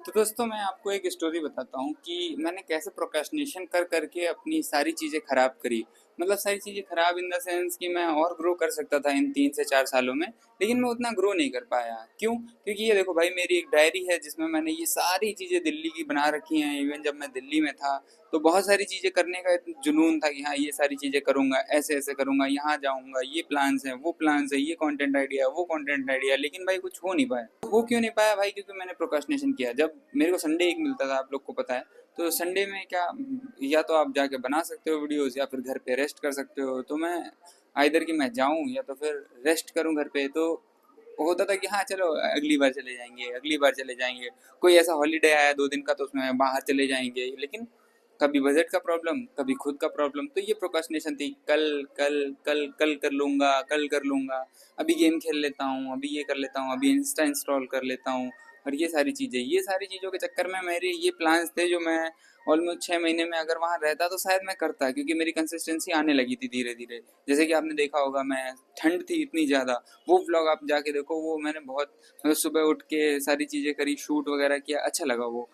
तो दोस्तों मैं आपको एक स्टोरी बताता हूँ कि मैंने कैसे प्रोक्रेस्टिनेशन कर करके अपनी सारी चीज़ें खराब करी। मतलब सारी चीज़ें खराब इन द सेंस कि मैं और ग्रो कर सकता था इन 3 से 4 सालों में, लेकिन मैं उतना ग्रो नहीं कर पाया। क्यों? क्योंकि ये देखो भाई, मेरी एक डायरी है जिसमें मैंने ये सारी चीज़ें दिल्ली की बना रखी हैं। इवन जब मैं दिल्ली में था तो बहुत सारी चीज़ें करने का एक जुनून था कि हाँ, ये सारी चीज़ें करूँगा, ऐसे ऐसे करूँगा, यहाँ जाऊँगा, ये प्लान्स हैं, वो प्लान्स है, ये कंटेंट आइडिया, वो कंटेंट आइडिया, लेकिन भाई कुछ हो नहीं पाया। वो क्यों नहीं पाया भाई? क्योंकि मैंने प्रोक्रेस्टिनेशन किया। जब मेरे को संडे एक मिलता था, आप लोग को पता है, तो संडे में क्या, या तो आप जाके बना सकते हो वीडियोस या फिर घर पे रेस्ट कर सकते हो। तो मैं आइदर कि मैं जाऊं या तो फिर रेस्ट करूं घर पे। तो होता था कि हाँ चलो अगली बार चले जाएंगे, अगली बार चले जाएंगे। कोई ऐसा हॉलीडे आया 2 दिन का तो उसमें बाहर चले जाएंगे, लेकिन कभी बजट का प्रॉब्लम, कभी खुद का प्रॉब्लम। तो ये प्रोक्रेस्टिनेशन थी, कल कल कल कल कर लूंगा, कल कर लूंगा, अभी गेम खेल लेता हूँ, अभी ये कर लेता हूँ, अभी इंस्टा इंस्टॉल कर लेता हूँ। और ये सारी चीज़ों के चक्कर में मेरे ये प्लान्स थे जो मैं ऑलमोस्ट 6 महीने में अगर वहाँ रहता तो शायद मैं करता, क्योंकि मेरी कंसिस्टेंसी आने लगी थी धीरे धीरे। जैसे कि आपने देखा होगा, मैं ठंड थी इतनी ज़्यादा, वो व्लॉग आप जाके देखो, वो मैंने बहुत मतलब सुबह उठ के सारी चीज़ें करी, शूट वगैरह किया, अच्छा लगा वो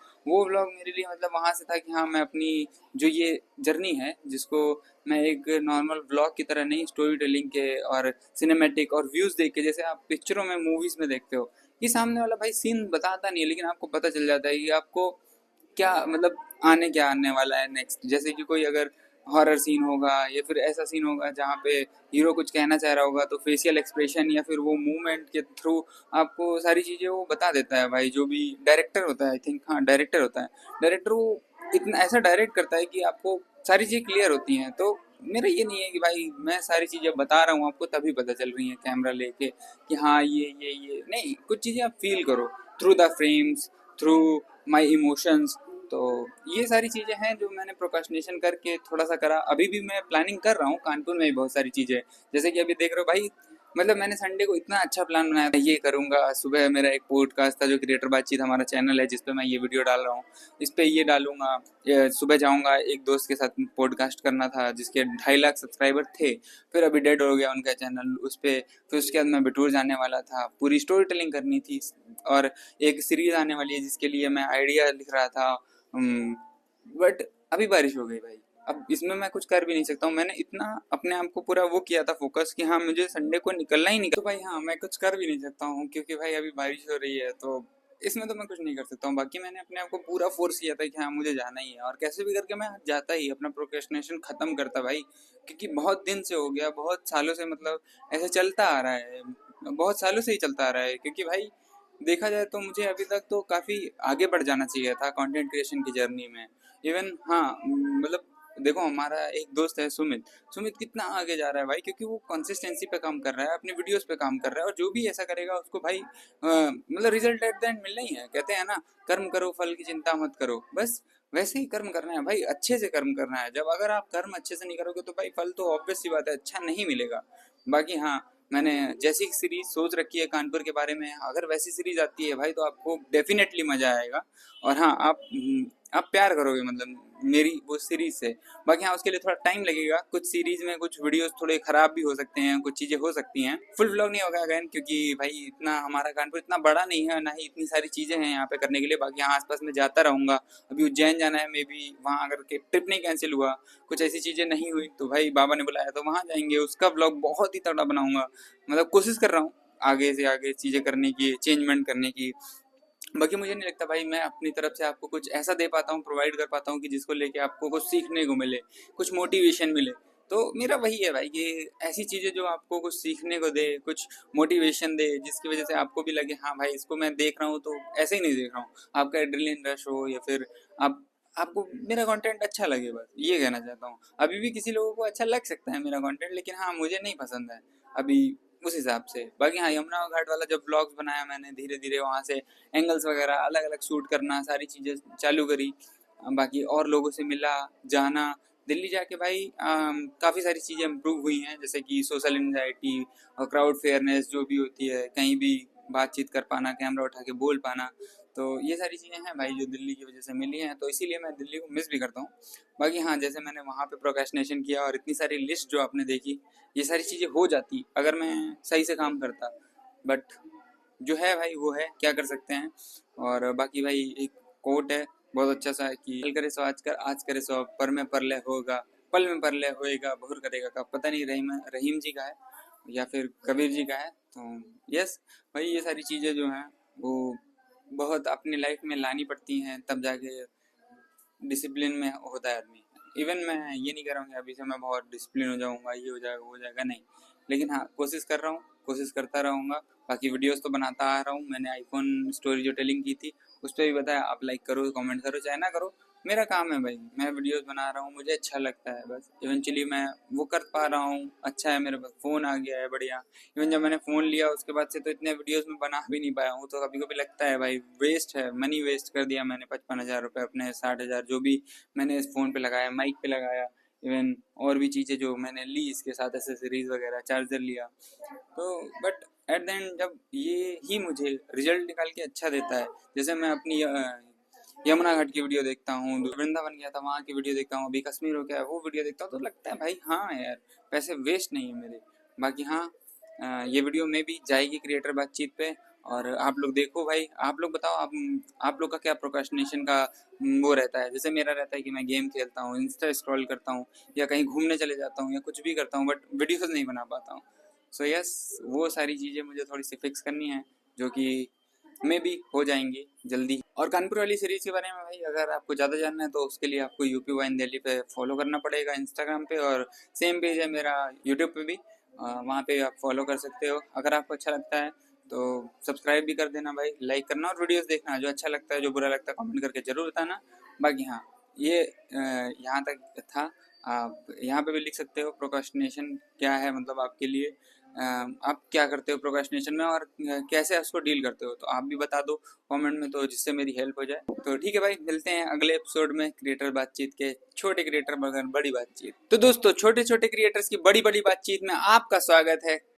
व्लॉग मेरे लिए। मतलब वहाँ से था कि हाँ, मैं अपनी जो ये जर्नी है जिसको मैं एक नॉर्मल व्लॉग की तरह नहीं, स्टोरी टेलिंग के और सिनेमैटिक और व्यूज़ देख के, जैसे आप पिक्चरों में मूवीज़ में देखते हो, ये सामने वाला भाई सीन बताता नहीं है, लेकिन आपको पता चल जाता है कि आपको क्या मतलब क्या आने वाला है नेक्स्ट। जैसे कि कोई अगर हॉरर सीन होगा या फिर ऐसा सीन होगा जहाँ पे हीरो कुछ कहना चाह रहा होगा, तो फेशियल एक्सप्रेशन या फिर वो मूवमेंट के थ्रू आपको सारी चीज़ें वो बता देता है भाई। जो भी डायरेक्टर होता है, आई थिंक, हाँ डायरेक्टर होता है, डायरेक्टर वो इतना ऐसा डायरेक्ट करता है कि आपको सारी चीज़ें क्लियर होती हैं। तो मेरा ये नहीं है कि भाई मैं सारी चीज़ें बता रहा हूँ आपको तभी पता चल रही हैं कैमरा लेके कि हाँ ये नहीं, कुछ चीज़ें आप फील करो through the frames, through my emotions. तो ये सारी चीज़ें हैं जो मैंने प्रोक्रेस्टिनेशन करके थोड़ा सा करा। अभी भी मैं प्लानिंग कर रहा हूँ, कानपुर में भी बहुत सारी चीज़ें, जैसे कि अभी देख रहे हो भाई। मतलब मैंने संडे को इतना अच्छा प्लान बनाया था, ये करूँगा। सुबह मेरा एक पॉडकास्ट था जो क्रिएटर बातचीत, हमारा चैनल है जिस पे मैं ये वीडियो डाल रहा हूँ, इस पे ये डालूंगा। सुबह जाऊँगा, एक दोस्त के साथ पॉडकास्ट करना था जिसके 2.5 लाख सब्सक्राइबर थे, फिर अभी डेड हो गया उनका चैनल उस पर। फिर उसके बाद मैं बिठूर जाने वाला था, पूरी स्टोरी टेलिंग करनी थी। और एक सीरीज आने वाली है जिसके लिए मैं आइडिया लिख रहा था। बट अभी बारिश हो गई भाई, अब इसमें मैं कुछ कर भी नहीं सकता हूँ। मैंने इतना अपने आप को पूरा वो किया था फोकस कि हाँ मुझे संडे को निकलना ही निकल, तो भाई हाँ मैं कुछ कर भी नहीं सकता हूँ क्योंकि भाई अभी बारिश हो रही है। तो इसमें तो मैं कुछ नहीं कर सकता हूँ। बाकी मैंने अपने आप को पूरा फोर्स किया था कि हाँ मुझे जाना ही है, और कैसे भी करके मैं जाता ही, अपना प्रोक्रेस्टिनेशन खत्म करता भाई। क्योंकि बहुत दिन से हो गया, बहुत सालों से, मतलब ऐसे चलता आ रहा है, बहुत सालों से ही चलता आ रहा है। क्योंकि भाई देखा जाए तो मुझे अभी तक तो काफ़ी आगे बढ़ जाना चाहिए था कंटेंट क्रिएशन की जर्नी में। इवन हाँ, मतलब देखो हमारा एक दोस्त है सुमित, सुमित कितना आगे जा रहा है भाई, क्योंकि वो कंसिस्टेंसी पे काम कर रहा है, अपनी वीडियोस पे काम कर रहा है। और जो भी ऐसा करेगा उसको भाई मतलब रिजल्ट एट द एंड मिलना ही है। कहते हैं ना, कर्म करो फल की चिंता मत करो, बस वैसे ही कर्म करना है भाई, अच्छे से कर्म करना है। जब अगर आप कर्म अच्छे से नहीं करोगे तो भाई फल तो ऑब्वियस सी बात है अच्छा नहीं मिलेगा। बाकी हाँ, मैंने जैसी सीरीज सोच रखी है कानपुर के बारे में, अगर वैसी सीरीज आती है भाई तो आपको डेफिनेटली मज़ा आएगा। और हाँ, आप प्यार करोगे मतलब मेरी वो सीरीज से। बाकी हाँ, उसके लिए थोड़ा टाइम लगेगा, कुछ सीरीज में कुछ वीडियोस थोड़े खराब भी हो सकते हैं, कुछ चीज़ें हो सकती हैं। फुल व्लॉग नहीं होगा अगैन, क्योंकि भाई इतना हमारा कानपुर इतना बड़ा नहीं है, ना ही इतनी सारी चीज़ें हैं यहाँ पे करने के लिए। बाकी हाँ, आसपास में जाता रहूँगा। अभी उज्जैन जाना है, मे बी वहाँ अगर के ट्रिप नहीं कैंसिल हुआ, कुछ ऐसी चीज़ें नहीं हुई, तो भाई बाबा ने बुलाया तो वहाँ जाएंगे, उसका व्लॉग बहुत ही तगड़ा बनाऊंगा। मतलब कोशिश कर रहा हूँ आगे से आगे चीज़ें करने की, चेंजमेंट करने की। बाकी मुझे नहीं लगता भाई मैं अपनी तरफ से आपको कुछ ऐसा दे पाता हूँ, प्रोवाइड कर पाता हूँ कि जिसको लेके आपको कुछ सीखने को मिले, कुछ मोटिवेशन मिले। तो मेरा वही है भाई कि ऐसी चीज़ें जो आपको कुछ सीखने को दे, कुछ मोटिवेशन दे, जिसकी वजह से आपको भी लगे हाँ भाई इसको मैं देख रहा हूँ तो ऐसे ही नहीं देख रहा हूँ, आपका एड्रेनलिन रश हो, या फिर आप आपको मेरा कंटेंट अच्छा लगे, बस ये कहना चाहता हूँ। अभी भी किसी लोगों को अच्छा लग सकता है मेरा कंटेंट, लेकिन हाँ मुझे नहीं पसंद है अभी, उस हिसाब से। बाकी हाँ, यमुना घाट वाला जब ब्लॉग्स बनाया मैंने, धीरे धीरे वहाँ से एंगल्स वगैरह अलग अलग शूट करना, सारी चीज़ें चालू करी। बाकी और लोगों से मिला, जाना। दिल्ली जाके भाई काफ़ी सारी चीज़ें इम्प्रूव हुई हैं, जैसे कि सोशल एंजाइटी और क्राउड फेयरनेस जो भी होती है, कहीं भी बातचीत कर पाना, कैमरा उठा के बोल पाना। तो ये सारी चीज़ें हैं भाई जो दिल्ली की वजह से मिली हैं, तो इसीलिए मैं दिल्ली को मिस भी करता हूँ। बाकी हाँ, जैसे मैंने वहाँ पे प्रोक्रेस्टिनेशन किया और इतनी सारी लिस्ट जो आपने देखी, ये सारी चीज़ें हो जाती अगर मैं सही से काम करता। बट जो है भाई वो है, क्या कर सकते हैं। और बाकी भाई एक कोट है बहुत अच्छा सा कि कल करे सो आज करे सो अब, पर में परले होगा, पल में परले होएगा, बहुर करेगा का, पता नहीं रहीम रहीम जी का है या फिर कबीर जी का है। तो यस भाई, ये सारी चीज़ें जो हैं वो बहुत अपनी लाइफ में लानी पड़ती हैं, तब जाके डिसिप्लिन में होता है आदमी। इवन मैं ये नहीं कर रहा हूँ कि अभी से मैं बहुत डिसिप्लिन हो जाऊँगा, ये हो जाएगा वो हो जाएगा, नहीं। लेकिन हाँ, कोशिश कर रहा हूँ, कोशिश करता रहूँगा। बाकी वीडियोस तो बनाता आ रहा हूँ। मैंने आईफोन स्टोरी जो टेलिंग की थी उस पर भी बताया, आप लाइक करो, कमेंट करो, चाहे ना करो, मेरा काम है भाई। मैं वीडियोस बना रहा हूँ, मुझे अच्छा लगता है, बस इवेंचुअली मैं वो कर पा रहा हूँ। अच्छा है, मेरे पास फ़ोन आ गया है, बढ़िया। इवन जब मैंने फ़ोन लिया उसके बाद से तो इतने वीडियोस में बना भी नहीं पाया हूँ, तो कभी कभी लगता है भाई वेस्ट है, मनी वेस्ट कर दिया मैंने। 55,000 रुपये अपने 60,000 जो भी मैंने इस फ़ोन पे लगाया, माइक पे लगाया, इवन और भी चीज़ें जो मैंने ली इसके साथ, एसेसरीज वगैरह, चार्जर लिया। तो बट एट द एंड जब ये ही मुझे रिजल्ट निकाल के अच्छा देता है, जैसे मैं अपनी यमुना घाट की वीडियो देखता हूँ, वृंदावन गया था वहाँ की वीडियो देखता हूँ, अभी कश्मीर हो गया वो वीडियो देखता हूँ, तो लगता है भाई हाँ यार, पैसे वेस्ट नहीं है मेरे। बाकी हाँ, ये वीडियो में भी जाएगी क्रिएटर बातचीत पे, और आप लोग देखो भाई। आप लोग बताओ, आप लोग का क्या प्रोक्रास्टिनेशन का वो रहता है? जैसे मेरा रहता है कि मैं गेम खेलता हूँ, इंस्टा स्क्रॉल करता हूँ, या कहीं घूमने चले जाता हूँ, या कुछ भी करता हूँ, बट वीडियोस नहीं बना पाता हूँ। सो यस, वो सारी चीज़ें मुझे थोड़ी सी फिक्स करनी है, जो कि मे भी हो जाएंगी जल्दी। और कानपुर वाली सीरीज़ के बारे में भाई, अगर आपको ज़्यादा जानना है तो उसके लिए आपको यूपी वाइन दिल्ली पे फॉलो करना पड़ेगा इंस्टाग्राम पे, और सेम पेज है मेरा यूट्यूब पे भी, वहाँ पे आप फॉलो कर सकते हो। अगर आपको अच्छा लगता है तो सब्सक्राइब भी कर देना भाई, लाइक करना और वीडियोस देखना। जो अच्छा लगता है, जो बुरा लगता है, कमेंट करके ज़रूर बताना। बाकी हाँ, ये यहाँ तक था। आप यहाँ पे भी लिख सकते हो प्रोक्रास्टिनेशन क्या है, मतलब आपके लिए आप क्या करते हो प्रोक्रास्टिनेशन में, और कैसे उसको डील करते हो, तो आप भी बता दो कमेंट में, तो जिससे मेरी हेल्प हो जाए। तो ठीक है भाई, मिलते हैं अगले एपिसोड में क्रिएटर बातचीत के। छोटे क्रिएटर मगर बड़ी बातचीत। तो दोस्तों, छोटे छोटे क्रिएटर्स की बड़ी बड़ी बातचीत में आपका स्वागत है।